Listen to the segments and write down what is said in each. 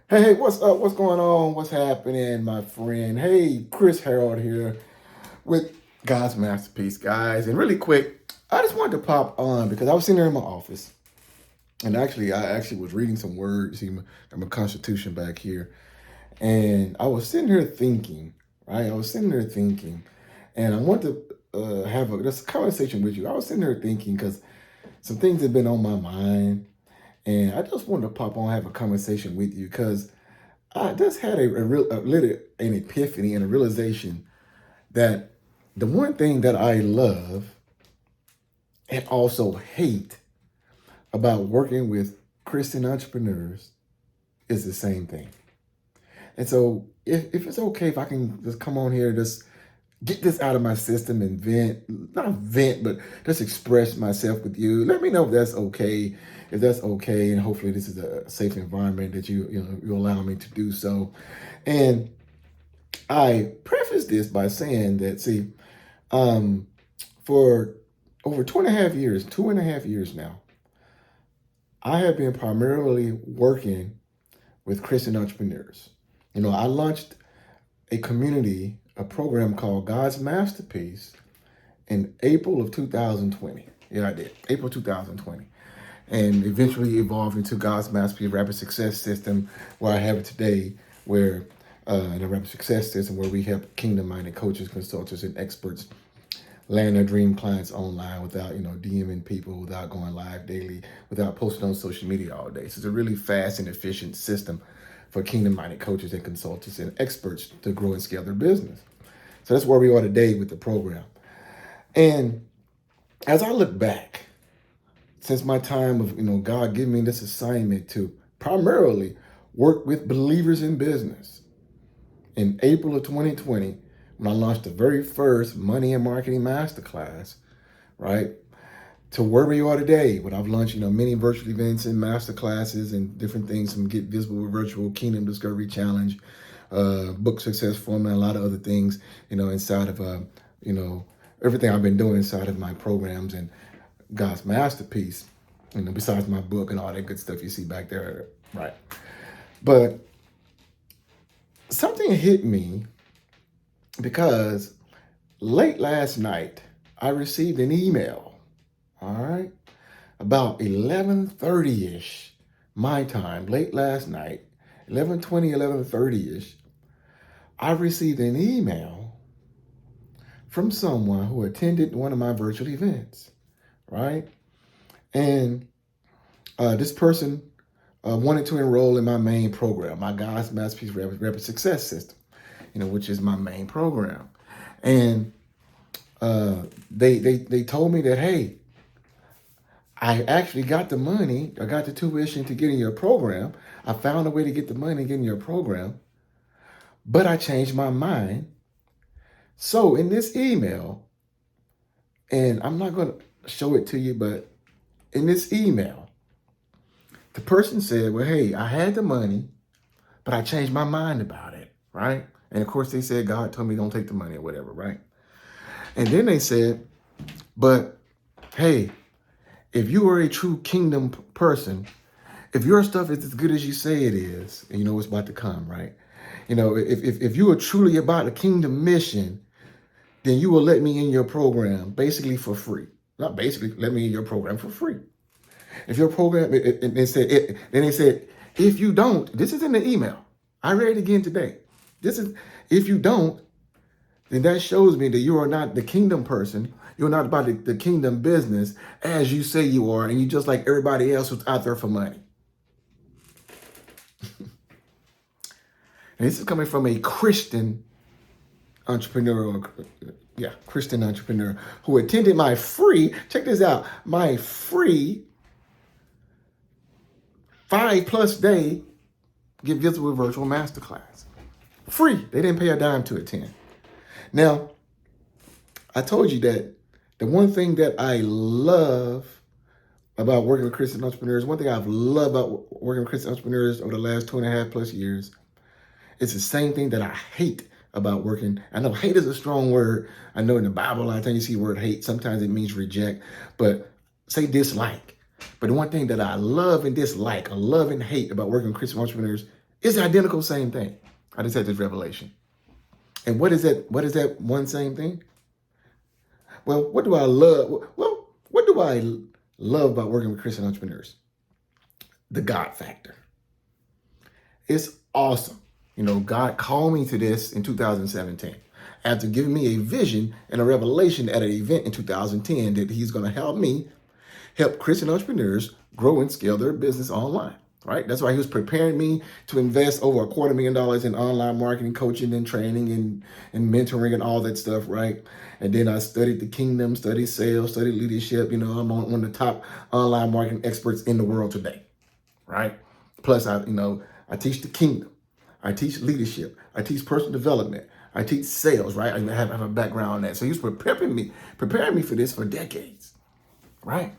Hey, what's up? What's going on? What's happening, my friend? Hey, Chris Harold here with God's Masterpiece, guys. And really quick, I just wanted to pop on because I was sitting there in my office, and I actually was reading some words. See, my Constitution back here, and I was sitting here thinking, right? I was sitting there thinking, and I want to have this conversation with you. I was sitting there thinking because some things have been on my mind, and I just wanted to pop on and have a conversation with you because I just had an epiphany and a realization that the one thing that I love and also hate about working with Christian entrepreneurs is the same thing. And so if it's okay if I can just come on here, just get this out of my system and not vent, but just express myself with you. Let me know if that's okay, and hopefully this is a safe environment that you allow me to do so. And I preface this by saying that, see, um, for over 2.5 years now, I have been primarily working with Christian entrepreneurs. I launched a program called God's Masterpiece in April of 2020. Yeah, I did. April 2020. And eventually evolved into God's Masterpiece Rapid Success System, where I have it today, where in a Rapid Success System where we help kingdom-minded coaches, consultants, and experts land their dream clients online without, DMing people, without going live daily, without posting on social media all day. So it's a really fast and efficient system for kingdom-minded coaches and consultants and experts to grow and scale their business. So that's where we are today with the program. And as I look back, since my time of, God giving me this assignment to primarily work with believers in business, in April of 2020, when I launched the very first Money and Marketing Masterclass, right? To where we are today, when I've launched, many virtual events and masterclasses and different things from Get Visible with Virtual, Kingdom Discovery Challenge, Book Success Formula, and a lot of other things, inside of, everything I've been doing inside of my programs and God's Masterpiece, besides my book and all that good stuff you see back there, right? But something hit me because late last night, I received an email, all right, about 11:30-ish my time, late last night, 11:20, 11:30-ish. I received an email from someone who attended one of my virtual events, right? And this person wanted to enroll in my main program, my God's Masterpiece Rapid Success System, which is my main program. And they told me that, hey, I actually got the money. I got the tuition to get in your program. I found a way to get the money to get in your program, but I changed my mind. So in this email, and I'm not going to show it to you, but in this email, the person said, well, hey, I had the money, but I changed my mind about it, right? And of course, they said, God told me don't take the money or whatever, right? And then they said, but hey, if you are a true kingdom person, if your stuff is as good as you say it is, and you know what's about to come, right? If you are truly about the kingdom mission, then you will let me in your program basically for free. Not basically, let me in your program for free. If your program, and then they said, if you don't, this is in the email. I read it again today. If you don't, then that shows me that you are not the kingdom person. You're not about the kingdom business as you say you are, and you just like everybody else who's out there for money. And this is coming from a Christian entrepreneur, Christian entrepreneur who attended my free, check this out, my free 5+ day Get Visible Virtual Masterclass. Free. They didn't pay a dime to attend. Now, I told you that the one thing that I love about working with Christian entrepreneurs, one thing I've loved about working with Christian entrepreneurs over the last 2.5+ years, it's the same thing that I hate about working. I know hate is a strong word. I know in the Bible, a lot of times you see the word hate. Sometimes it means reject, but say dislike. But the one thing that I love and dislike, I love and hate about working with Christian entrepreneurs It's the identical same thing. I just had this revelation. And what is that? What is that one same thing? Well, what do I love? Well, what do I love about working with Christian entrepreneurs? The God factor. It's awesome. You know, God called me to this in 2017 after giving me a vision and a revelation at an event in 2010 that he's going to help Christian entrepreneurs grow and scale their business online, right? That's why he was preparing me to invest over $250,000 in online marketing, coaching, and training and mentoring and all that stuff, right? And then I studied the kingdom, studied sales, studied leadership. You know, I'm one of the top online marketing experts in the world today, right? Plus, I teach the kingdom. I teach leadership. I teach personal development. I teach sales, right? I have a background in that. So he was preparing me for this for decades, right?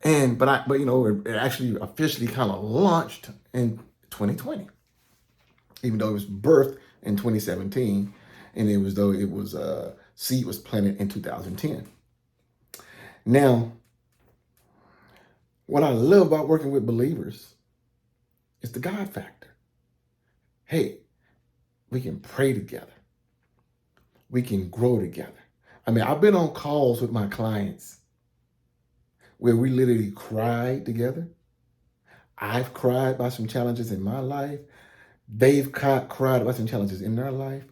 But it actually officially kind of launched in 2020, even though it was birthed in 2017, and seed was planted in 2010. Now, what I love about working with believers is the God factor. Hey, we can pray together. We can grow together. I mean, I've been on calls with my clients where we literally cried together. I've cried about some challenges in my life. They've cried about some challenges in their life.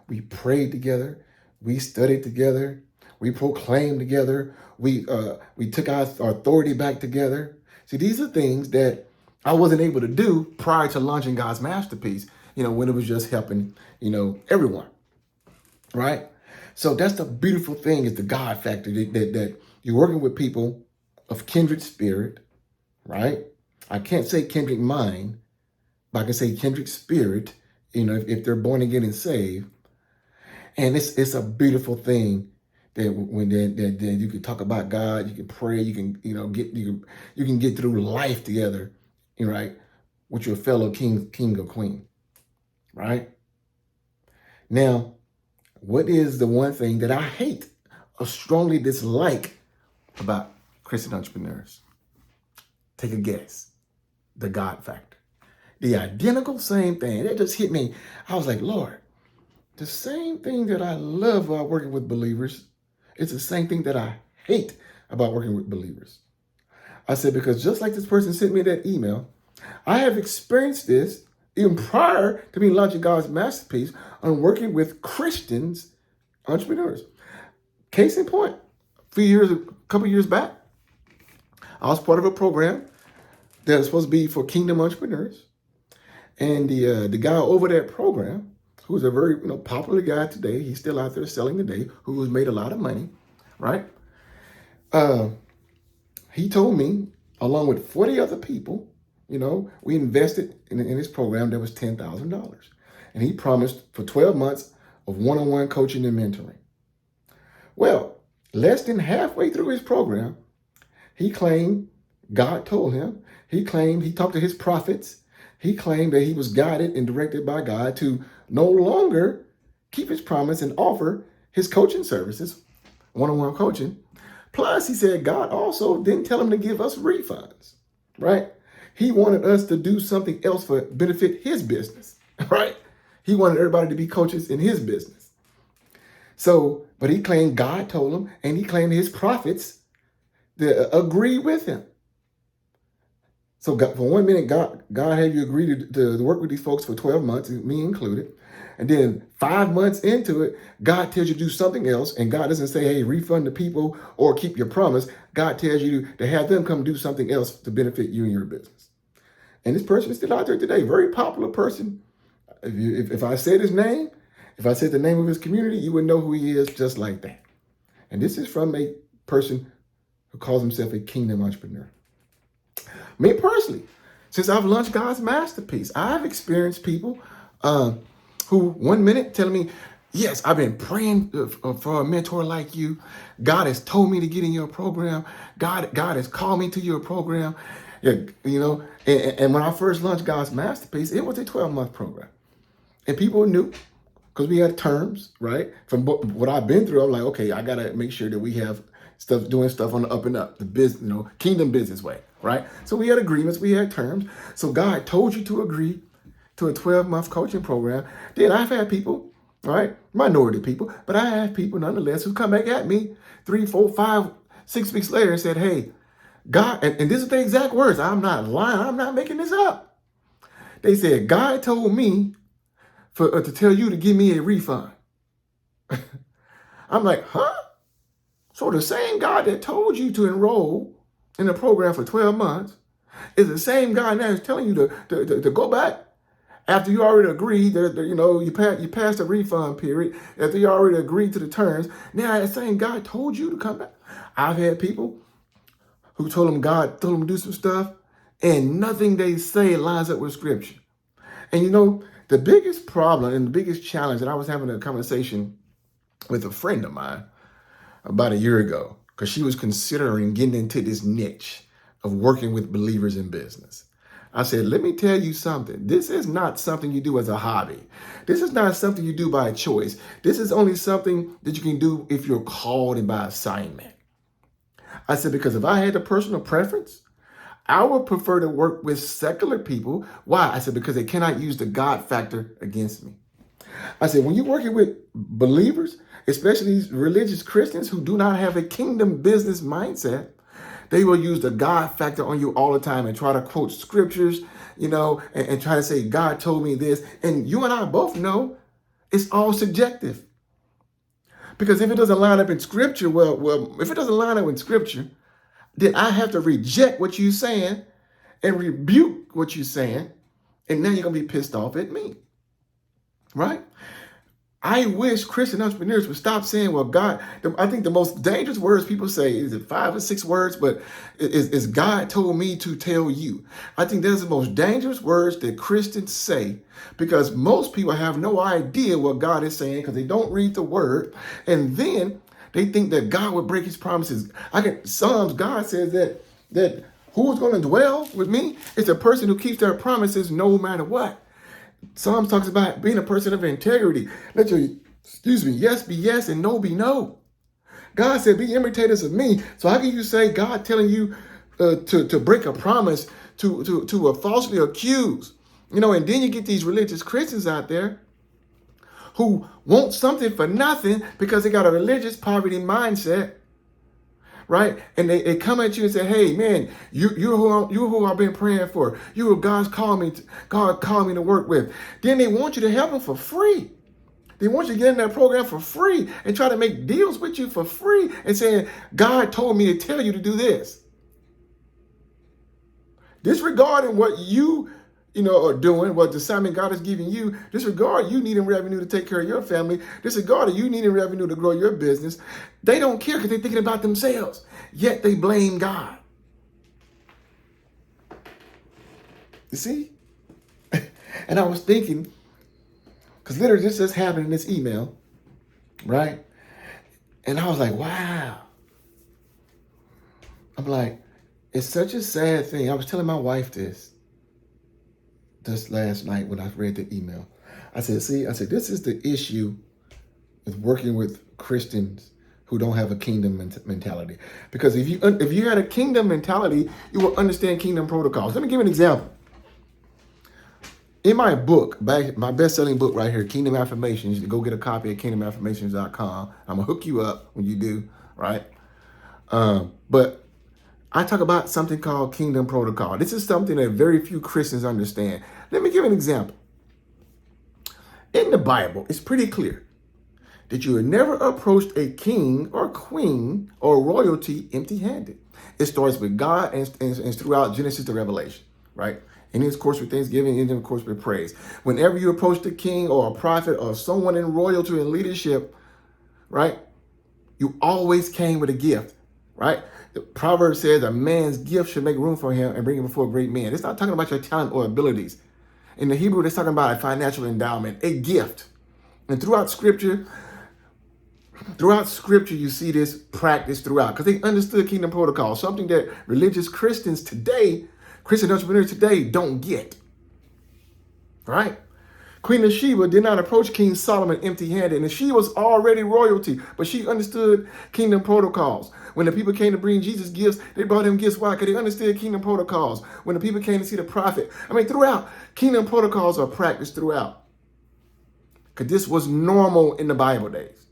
We prayed together. We studied together. We proclaimed together. We took our authority back together. See, these are things that I wasn't able to do prior to launching God's Masterpiece, when it was just helping, everyone, right? So that's the beautiful thing is the God factor, that you're working with people of kindred spirit, right? I can't say kindred mind, but I can say kindred spirit, if they're born again and saved. And it's a beautiful thing that when that you can talk about God, you can pray, you can get through life together, right, with your fellow king or queen, right? Now, what is the one thing that I hate or strongly dislike about Christian entrepreneurs? Take a guess. The God factor. The identical same thing. That just hit me. I was like, Lord, the same thing that I love about working with believers, it's the same thing that I hate about working with believers. I said, because just like this person sent me that email, I have experienced this even prior to me launching God's Masterpiece on working with Christians, entrepreneurs. Case in point, a couple years back, I was part of a program that was supposed to be for kingdom entrepreneurs. And the guy over that program, who's a very popular guy today, he's still out there selling today, who has made a lot of money, right? He told me, along with 40 other people, we invested in his program that was $10,000. And he promised for 12 months of one-on-one coaching and mentoring. Well, less than halfway through his program, he claimed God told him. He claimed he talked to his prophets. He claimed that he was guided and directed by God to no longer keep his promise and offer his coaching services, one-on-one coaching. Plus, he said God also didn't tell him to give us refunds, right? He wanted us to do something else for benefit his business, right? He wanted everybody to be coaches in his business. So, but he claimed God told him, and he claimed his prophets to agree with him. So for 1 minute, God had you agree to work with these folks for 12 months, me included. And then 5 months into it, God tells you to do something else. And God doesn't say, hey, refund the people or keep your promise. God tells you to have them come do something else to benefit you and your business. And this person is still out there today, very popular person. If I said his name, if I said the name of his community, you would know who he is just like that. And this is from a person who calls himself a kingdom entrepreneur. Me personally, since I've launched God's Masterpiece, I've experienced people who 1 minute telling me, yes, I've been praying for a mentor like you. God has told me to get in your program. God has called me to your program. And when I first launched God's Masterpiece, it was a 12-month program. And people knew, because we had terms, right? From what I've been through, I'm like, okay, I got to make sure that we have doing stuff on the up and up, the business, kingdom business way, right? So we had agreements, we had terms. So God told you to agree to a 12-month coaching program. Then I've had people, right, minority people, but I have people nonetheless who come back at me 3, 4, 5, 6 weeks later and said, hey, God, and this is the exact words. I'm not lying. I'm not making this up. They said, God told me to tell you to give me a refund. I'm like, huh? So the same God that told you to enroll in a program for 12 months is the same God now is telling you to go back after you already agreed that, you passed the refund period, after you already agreed to the terms. Now that same God told you to come back. I've had people who told them God told them to do some stuff, and nothing they say lines up with scripture. And the biggest problem and the biggest challenge, and I was having a conversation with a friend of mine about a year ago, because she was considering getting into this niche of working with believers in business. I said, let me tell you something. This is not something you do as a hobby. This is not something you do by choice. This is only something that you can do if you're called and by assignment. I said, because if I had a personal preference, I would prefer to work with secular people. Why? I said, because they cannot use the God factor against me. I said, when you're working with believers, especially these religious Christians who do not have a kingdom business mindset, they will use the God factor on you all the time and try to quote scriptures, and try to say, God told me this. And you and I both know it's all subjective. Because if it doesn't line up in scripture, if it doesn't line up in scripture, then I have to reject what you're saying and rebuke what you're saying. And now you're going to be pissed off at me. Right? I wish Christian entrepreneurs would stop saying, well, God, I think the most dangerous words people say, is it 5 or 6 words, but is God told me to tell you. I think that's the most dangerous words that Christians say, because most people have no idea what God is saying because they don't read the word. And then they think that God would break his promises. Psalms, God says that who's going to dwell with me is the person who keeps their promises no matter what. Psalms talks about being a person of integrity. Let your, yes be yes and no be no. God said, be imitators of me. So how can you say God telling you to break a promise to a falsely accused? And then you get these religious Christians out there who want something for nothing because they got a religious poverty mindset, right? And they come at you and say, hey, man, you're who I've been praying for. You're who God called me to work with. Then they want you to help them for free. They want you to get in that program for free and try to make deals with you for free and saying, God told me to tell you to do this. Disregarding what you are doing, what the assignment God is giving you, disregard you needing revenue to take care of your family, disregard you needing revenue to grow your business. They don't care because they're thinking about themselves, yet they blame God. You see? And I was thinking, because literally this just happened in this email, right? And I was like, wow. I'm like, it's such a sad thing. I was telling my wife this last night when I read the email. I said, this is the issue with working with Christians who don't have a kingdom mentality. Because if you had a kingdom mentality, you will understand kingdom protocols. Let me give you an example. In my book, my best-selling book right here, Kingdom Affirmations, you go get a copy at kingdomaffirmations.com. I'm going to hook you up when you do, right? But I talk about something called kingdom protocol. This is something that very few Christians understand. Let me give an example. In the Bible, it's pretty clear that you have never approached a king or queen or royalty empty-handed. It starts with God and throughout Genesis to Revelation, right? And of course with Thanksgiving, and then of course with praise. Whenever you approach the king or a prophet or someone in royalty and leadership, right? You always came with a gift, right? The proverb says a man's gift should make room for him and bring him before great men. It's not talking about your talent or abilities. In the Hebrew, it's talking about a financial endowment, a gift. And throughout scripture, you see this practice throughout because they understood kingdom protocol, something that religious Christians today, Christian entrepreneurs today don't get, right? Queen of Sheba did not approach King Solomon empty-handed, and she was already royalty, but she understood kingdom protocols. When the people came to bring Jesus gifts, they brought him gifts. Why? Because they understood kingdom protocols. When the people came to see the prophet, throughout, kingdom protocols are practiced throughout. Because this was normal in the Bible days.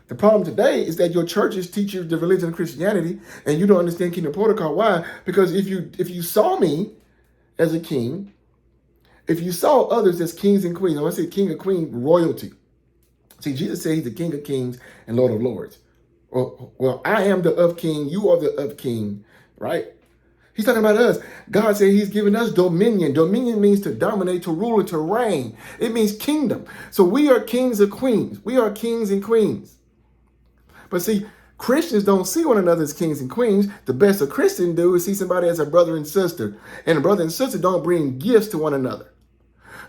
The problem today is that your churches teach you the religion of Christianity, and you don't understand kingdom protocol. Why? Because if you saw me as a king, if you saw others as kings and queens, I want to say king and queen royalty. See, Jesus said he's the King of Kings and Lord of Lords. Well, I am the of king, you are the of king, right? He's talking about us. God said he's given us dominion. Dominion means to dominate, to rule, and to reign. It means kingdom. So we are kings and queens. We are kings and queens. But see, Christians don't see one another as kings and queens. The best a Christian do is see somebody as a brother and sister. And a brother and sister don't bring gifts to one another.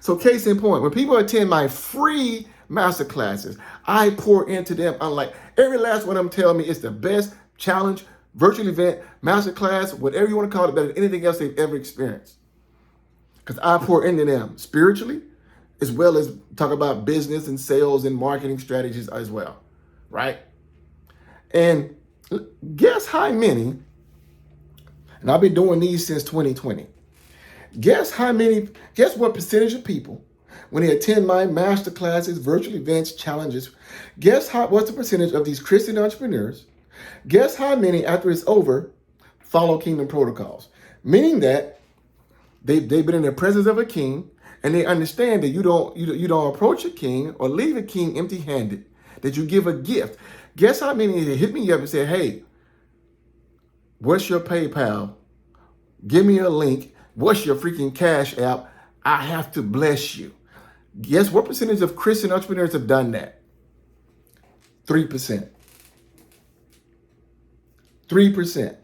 So case in point, when people attend my free master classes, I pour into them. Unlike every last one of them tell me it's the best challenge, virtual event, master class, whatever you want to call it, better than anything else they've ever experienced. Because I pour into them spiritually, as well as talk about business and sales and marketing strategies as well, right? And guess how many, and I've been doing these since 2020. Guess what percentage of people, when they attend my master classes, virtual events, challenges, what's the percentage of these Christian entrepreneurs? Guess how many, after it's over, follow kingdom protocols? Meaning that they've been in the presence of a king, and they understand that you don't approach a king or leave a king empty-handed, that you give a gift. Guess how many hit me up and say, hey, what's your PayPal? Give me a link. What's your freaking Cash App? I have to bless you. Guess what percentage of Christian entrepreneurs have done that? 3%. 3%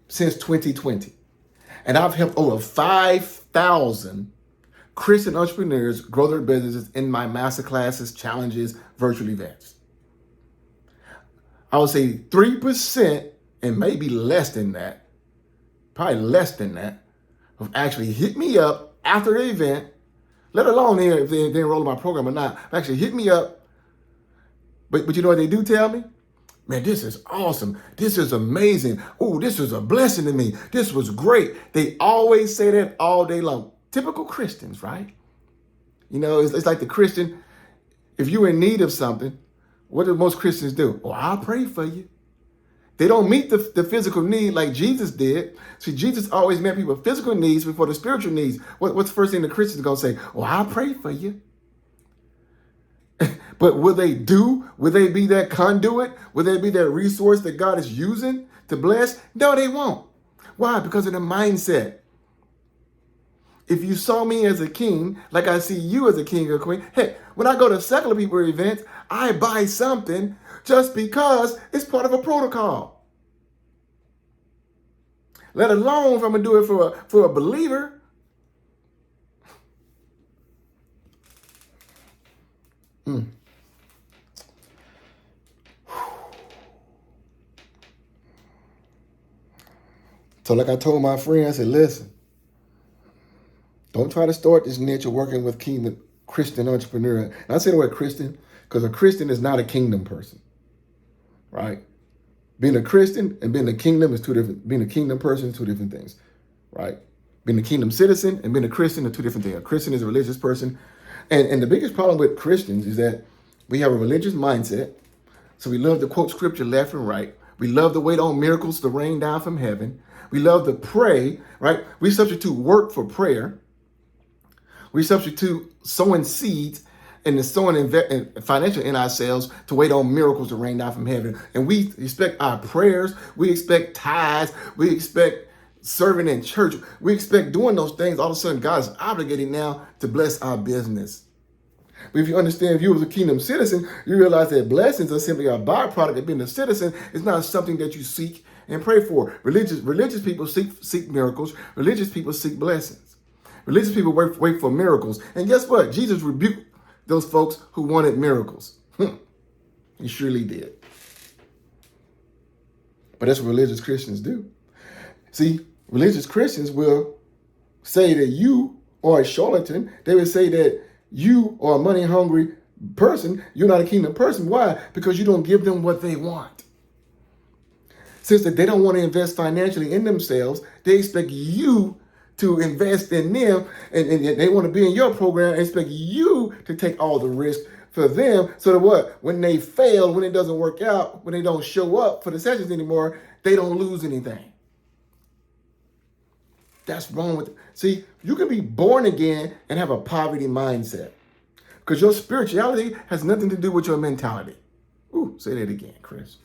since 2020. And I've helped over 5,000 Christian entrepreneurs grow their businesses in my masterclasses, challenges, virtual events. I would say 3% and maybe less than that, probably less than that, have actually hit me up after the event, let alone if they enroll in my program or not, actually hit me up. But you know what they do tell me? Man, this is awesome. This is amazing. Oh, this was a blessing to me. This was great. They always say that all day long. Typical Christians, right? You know, it's like the Christian, if you're in need of something, what do most Christians do? Oh, I'll pray for you. They don't meet the physical need like Jesus did. See, Jesus always met people's physical needs before the spiritual needs. What's the first thing the Christians are going to say? Oh, I'll pray for you. But will they do? Will they be that conduit? Will they be that resource that God is using to bless? No, they won't. Why? Because of the mindset. If you saw me as a king, like I see you as a king or queen, hey, when I go to secular people events, I buy something just because it's part of a protocol. Let alone if I'm going to do it for a believer. So like I told my friend, I said, listen, don't try to start this niche of working with kingdom Christian entrepreneur. And I say the word Christian because a Christian is not a kingdom person, right? Being a Christian and being a kingdom is two different. Being a kingdom person is two different things, right? Being a kingdom citizen and being a Christian are two different things. A Christian is a religious person. And the biggest problem with Christians is that we have a religious mindset. So we love to quote scripture left and right. We love to wait on miracles to rain down from heaven. We love to pray, right? We substitute work for prayer. We substitute sowing seeds and the sowing financial in ourselves to wait on miracles to rain down from heaven. And we expect our prayers. We expect tithes. We expect serving in church. We expect doing those things. All of a sudden, God is obligated now to bless our business. But if you understand, if you was a kingdom citizen, you realize that blessings are simply a byproduct of being a citizen. It's not something that you seek and pray for. Religious people seek miracles. Religious people seek blessings. Religious people wait for miracles. And guess what? Jesus rebuked those folks who wanted miracles. He surely did. But that's what religious Christians do. See, religious Christians will say that you are a charlatan. They would say that you are a money hungry person. You're not a kingdom person. Why? Because you don't give them what they want. Since they don't want to invest financially in themselves, they expect you to invest in them, and they want to be in your program and expect you to take all the risk for them, so that what? When they fail, when it doesn't work out, when they don't show up for the sessions anymore, they don't lose anything. That's wrong with it. See, you can be born again and have a poverty mindset, because your spirituality has nothing to do with your mentality. Ooh, say that again, Chris.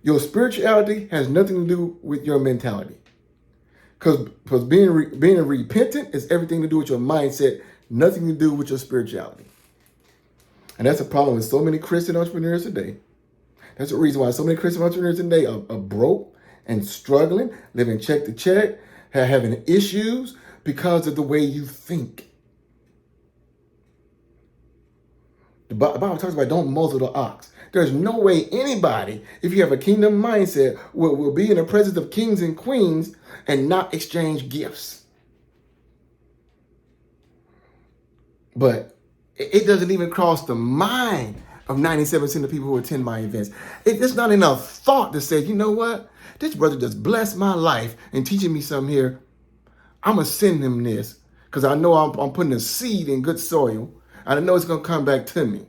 Your spirituality has nothing to do with your mentality. Because being repentant is everything to do with your mindset, nothing to do with your spirituality. And that's a problem with so many Christian entrepreneurs today. That's the reason why so many Christian entrepreneurs today are broke and struggling, living check to check, having issues because of the way you think. The Bible talks about don't muzzle the ox. There's no way anybody, if you have a kingdom mindset, will be in the presence of kings and queens and not exchange gifts. But it doesn't even cross the mind of 97% of people who attend my events. It's not enough thought to say, you know what? This brother just blessed my life and teaching me something here. I'm going to send him this because I know I'm putting a seed in good soil. And I know it's going to come back to me.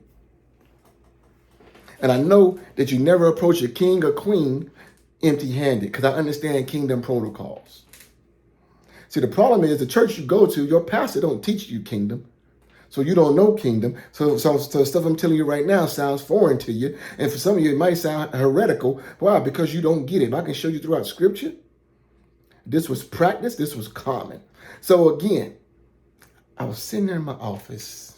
And I know that you never approach a king or queen empty-handed, because I understand kingdom protocols. See, the problem is the church you go to, your pastor don't teach you kingdom. So you don't know kingdom. So stuff I'm telling you right now sounds foreign to you. And for some of you, it might sound heretical. Why? Because you don't get it. If I can show you throughout scripture, this was practice. This was common. So again, I was sitting there in my office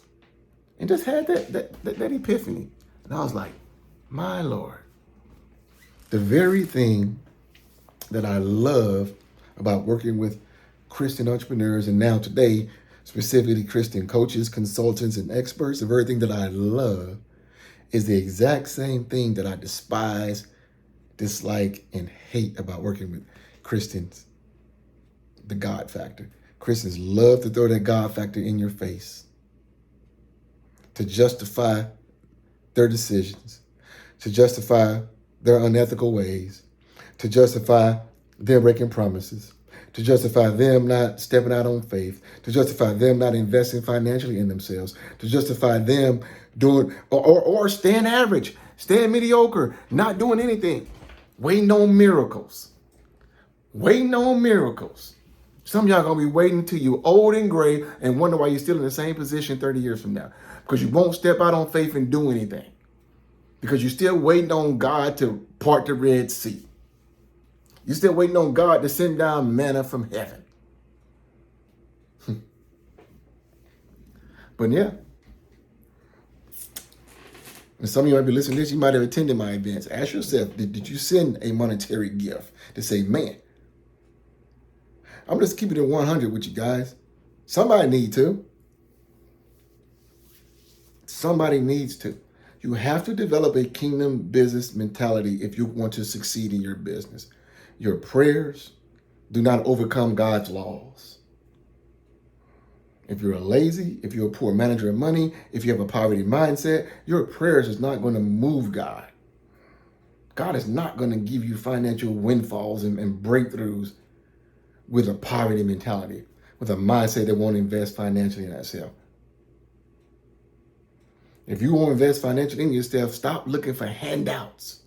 and just had that epiphany. And I was like, my Lord, the very thing that I love about working with Christian entrepreneurs, and now today, specifically Christian coaches, consultants, and experts, the very thing that I love is the exact same thing that I despise, dislike, and hate about working with Christians, the God factor. Christians love to throw that God factor in your face to justify their decisions, to justify their unethical ways, to justify them breaking promises, to justify them not stepping out on faith, to justify them not investing financially in themselves, to justify them doing, or staying average, staying mediocre, not doing anything, waiting on miracles. Waiting on miracles. Some of y'all gonna be waiting until you're old and gray and wonder why you're still in the same position 30 years from now. Because you won't step out on faith and do anything. Because you're still waiting on God to part the Red Sea. You're still waiting on God to send down manna from heaven. But yeah. And some of you might be listening to this, you might have attended my events. Ask yourself, did you send a monetary gift to say, man, I'm just keeping it 100 with you guys. Somebody needs to. Somebody needs to. You have to develop a kingdom business mentality if you want to succeed in your business. Your prayers do not overcome God's laws. If you're lazy, if you're a poor manager of money, if you have a poverty mindset, your prayers is not going to move God. God is not going to give you financial windfalls and breakthroughs with a poverty mentality, with a mindset that won't invest financially in itself. If you won't invest financially in yourself, stop looking for handouts.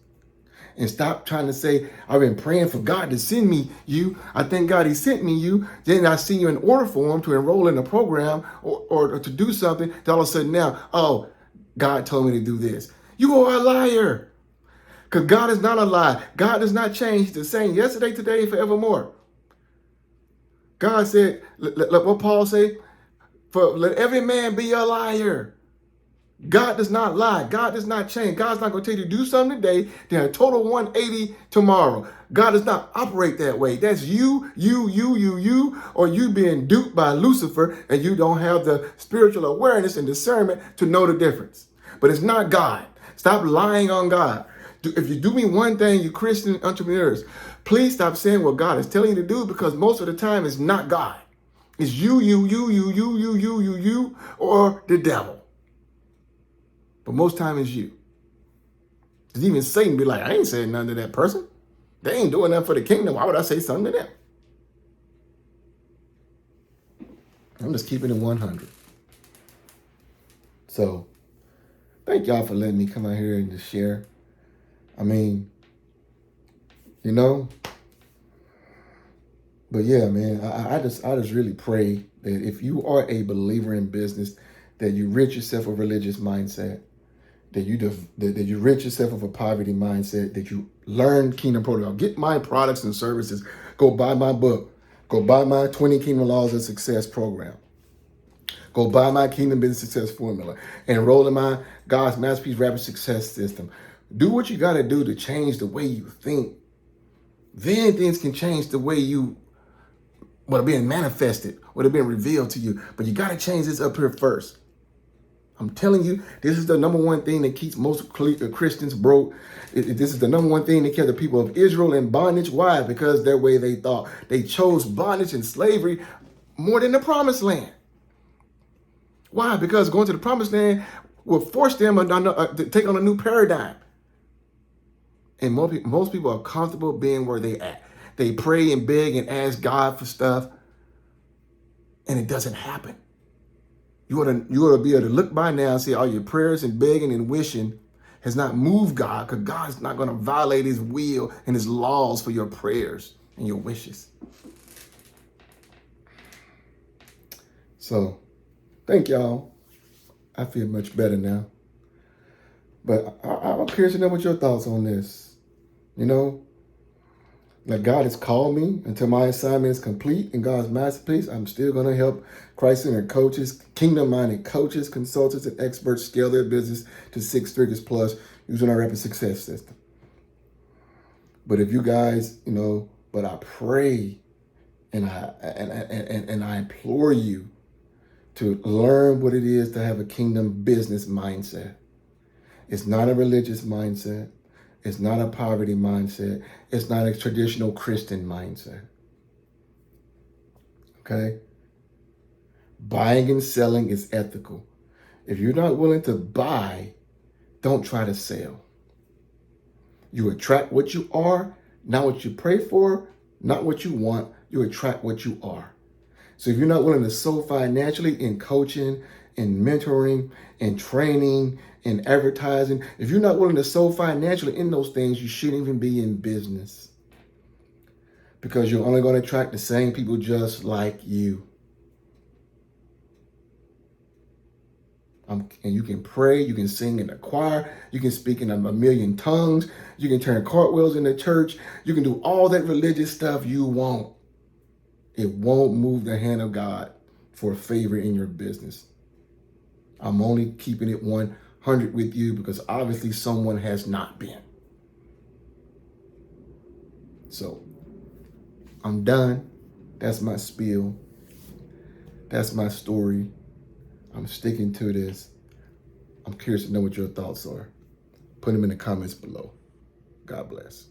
And stop trying to say, I've been praying for God to send me you. I thank God he sent me you. Then I see you in order form to enroll in a program or to do something. Then all of a sudden now, oh, God told me to do this. You are a liar. Because God is not a lie. God does not change. He's the same yesterday, today, and forevermore. God said, let what Paul say, let every man be a liar. God does not lie. God does not change. God's not going to tell you to do something today, then a total 180 tomorrow. God does not operate that way. That's you, or you being duped by Lucifer, and you don't have the spiritual awareness and discernment to know the difference. But it's not God. Stop lying on God. If you do me one thing, you Christian entrepreneurs, please stop saying what God is telling you to do, because most of the time it's not God. It's you, or the devil. But most time it's you. Because even Satan be like, I ain't saying nothing to that person. They ain't doing nothing for the kingdom. Why would I say something to them? I'm just keeping it 100. So thank y'all for letting me come out here and just share. I mean, you know, but yeah, man, I just really pray that if you are a believer in business, that you rid yourself of religious mindset, that you rid yourself of a poverty mindset, that you learn kingdom protocol. Get my products and services. Go buy my book. Go buy my 20 Kingdom Laws of Success program. Go buy my Kingdom Business Success formula. Enroll in my God's Masterpiece Rapid Success System. Do what you got to do to change the way you think. Then things can change the way you what are being manifested, what are being revealed to you. But you got to change this up here first. I'm telling you, this is the number one thing that keeps most Christians broke. This is the number one thing that kept the people of Israel in bondage. Why? Because their way they thought. They chose bondage and slavery more than the promised land. Why? Because going to the promised land will force them to take on a new paradigm. And most people are comfortable being where they at. They pray and beg and ask God for stuff, and it doesn't happen. You ought to be able to look by now and see all your prayers and begging and wishing has not moved God, because God's not going to violate his will and his laws for your prayers and your wishes. So, thank y'all. I feel much better now. But I'm curious to know what your thoughts on this. You know, like God has called me until my assignment is complete in God's masterpiece. I'm still going to help Christ-centered coaches, kingdom-minded coaches, consultants, and experts scale their business to 6 figures plus using our rapid success system. But if you guys, but I pray and I implore you to learn what it is to have a kingdom business mindset. It's not a religious mindset. It's not a poverty mindset. It's not a traditional Christian mindset. Okay? Buying and selling is ethical. If you're not willing to buy, don't try to sell. You attract what you are, not what you pray for, not what you want. You attract what you are. So if you're not willing to sow financially in coaching, in mentoring, in training, in advertising, if you're not willing to sow financially in those things, you shouldn't even be in business. Because you're only going to attract the same people just like you. And you can pray, you can sing in the choir, you can speak in a million tongues, you can turn cartwheels in the church, you can do all that religious stuff you want. It won't move the hand of God for favor in your business. I'm only keeping it 100 with you because obviously someone has not been. So I'm done. That's my spiel. That's my story. I'm sticking to this. I'm curious to know what your thoughts are. Put them in the comments below. God bless.